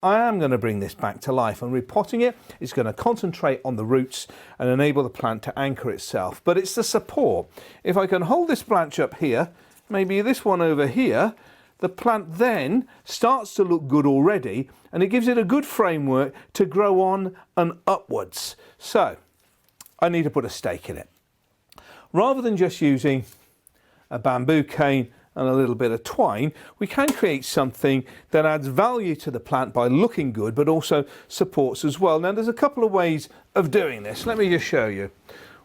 I am going to bring this back to life, and repotting it is going to concentrate on the roots and enable the plant to anchor itself. But it's the support. If I can hold this branch up here, maybe this one over here, the plant then starts to look good already, and it gives it a good framework to grow on and upwards. So I need to put a stake in it. Rather than just using a bamboo cane and a little bit of twine, we can create something that adds value to the plant by looking good, but also supports as well. Now, there's a couple of ways of doing this. Let me just show you.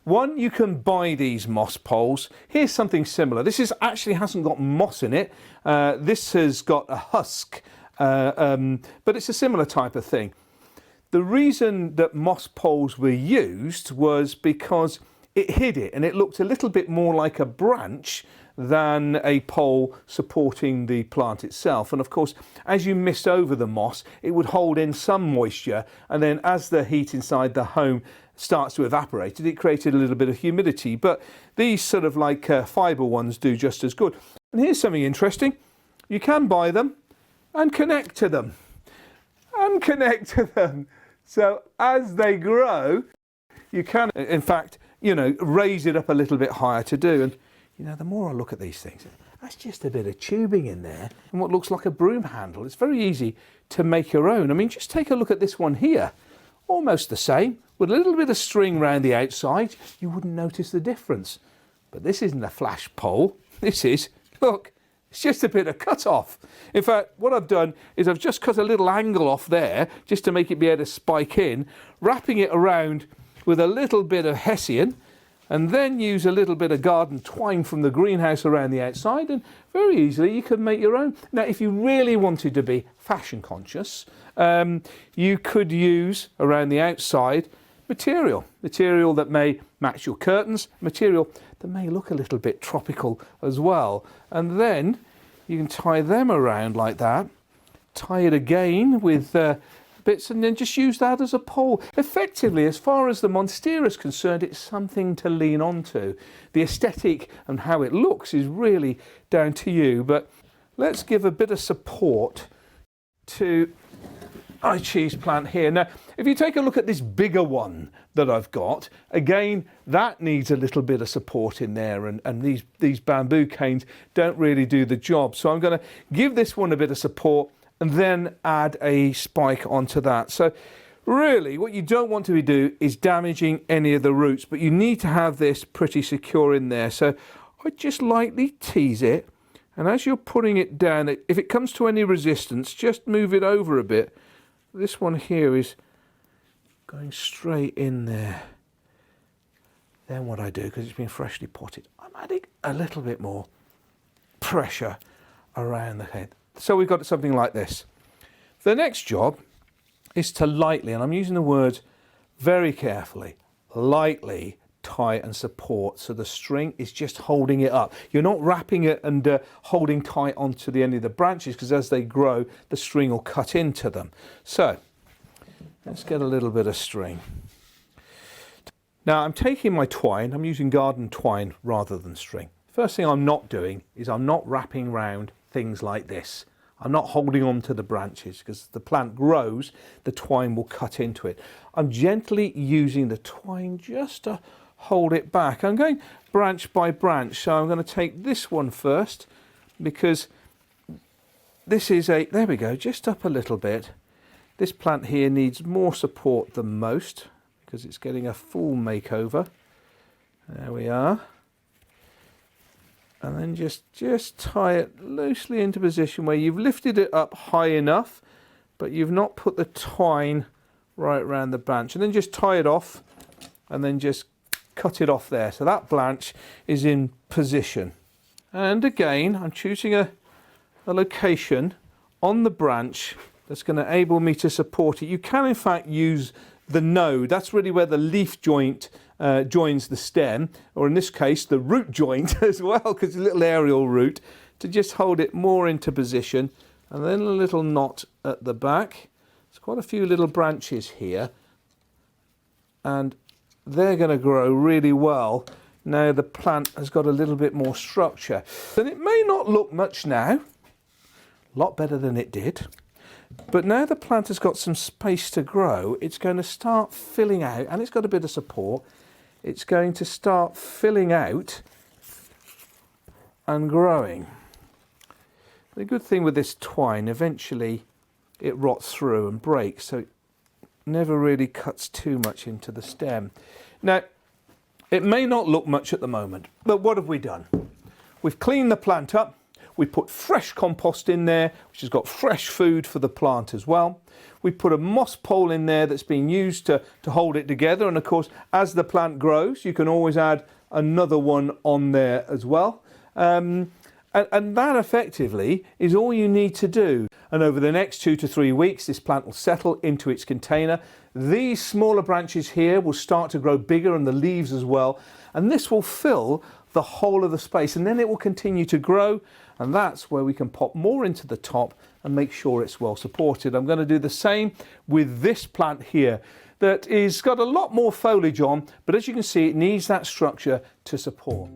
One, you can buy these moss poles. Here's something similar. This actually hasn't got moss in it. This has got a husk, but it's a similar type of thing. The reason that moss poles were used was because it hid it, and it looked a little bit more like a branch than a pole supporting the plant itself. And of course, as you mist over the moss, it would hold in some moisture, and then as the heat inside the home starts to evaporate, it created a little bit of humidity. But these sort of like fibre ones do just as good. And here's something interesting. You can buy them and connect to them. So as they grow, you can, in fact, raise it up a little bit higher to do. And the more I look at these things, that's just a bit of tubing in there and what looks like a broom handle. It's very easy to make your own. I mean, just take a look at this one here. Almost the same, with a little bit of string around the outside. You wouldn't notice the difference. But this isn't a flash pole. This is, look, it's just a bit of cut off. In fact, what I've done is I've just cut a little angle off there just to make it be able to spike in, wrapping it around with a little bit of hessian, and then use a little bit of garden twine from the greenhouse around the outside, and very easily you can make your own. Now, if you really wanted to be fashion conscious, you could use around the outside material that may match your curtains, material that may look a little bit tropical as well. And then you can tie them around like that, tie it again with bits, and then just use that as a pole. Effectively, as far as the Monstera is concerned, it's something to lean onto. The aesthetic and how it looks is really down to you, but let's give a bit of support to our cheese plant here. Now, if you take a look at this bigger one that I've got, again, that needs a little bit of support in there, and these bamboo canes don't really do the job. So I'm going to give this one a bit of support and then add a spike onto that. So really what you don't want to do is damaging any of the roots, but you need to have this pretty secure in there. So I just lightly tease it, and as you're putting it down, if it comes to any resistance, just move it over a bit. This one here is going straight in there. Then what I do, because it's been freshly potted, I'm adding a little bit more pressure around the head. So we've got something like this. The next job is to lightly, and I'm using the words very carefully, lightly tie and support, so the string is just holding it up. You're not wrapping it and holding tight onto the end of the branches, because as they grow, the string will cut into them. So let's get a little bit of string. Now I'm taking my twine, I'm using garden twine rather than string. First thing I'm not doing is I'm not wrapping round things like this. I'm not holding on to the branches, because as the plant grows, the twine will cut into it. I'm gently using the twine just to hold it back. I'm going branch by branch, so I'm going to take this one first, because this is there we go, just up a little bit. This plant here needs more support than most, because it's getting a full makeover. There we are. And then just tie it loosely into position where you've lifted it up high enough, but you've not put the twine right around the branch. And then just tie it off, and then just cut it off there. So that branch is in position. And again, I'm choosing a location on the branch that's going to enable me to support it. You can in fact use the node. That's really where the leaf joint joins the stem, or in this case the root joint as well, because it's a little aerial root, to just hold it more into position. And then a little knot at the back. There's quite a few little branches here, and they're going to grow really well now the plant has got a little bit more structure. And it may not look much now, a lot better than it did, But now the plant has got some space to grow, it's going to start filling out, and it's got a bit of support. It's going to start filling out and growing. The good thing with this twine, eventually it rots through and breaks, so it never really cuts too much into the stem. Now, it may not look much at the moment, but what have we done? We've cleaned the plant up. We put fresh compost in there, which has got fresh food for the plant as well. We put a moss pole in there that's been used to hold it together. And of course, as the plant grows, you can always add another one on there as well. And that effectively is all you need to do. And over the next 2 to 3 weeks, this plant will settle into its container. These smaller branches here will start to grow bigger, and the leaves as well. And this will fill the whole of the space, and then it will continue to grow. And that's where we can pop more into the top and make sure it's well supported. I'm going to do the same with this plant here that is got a lot more foliage on, but as you can see, it needs that structure to support.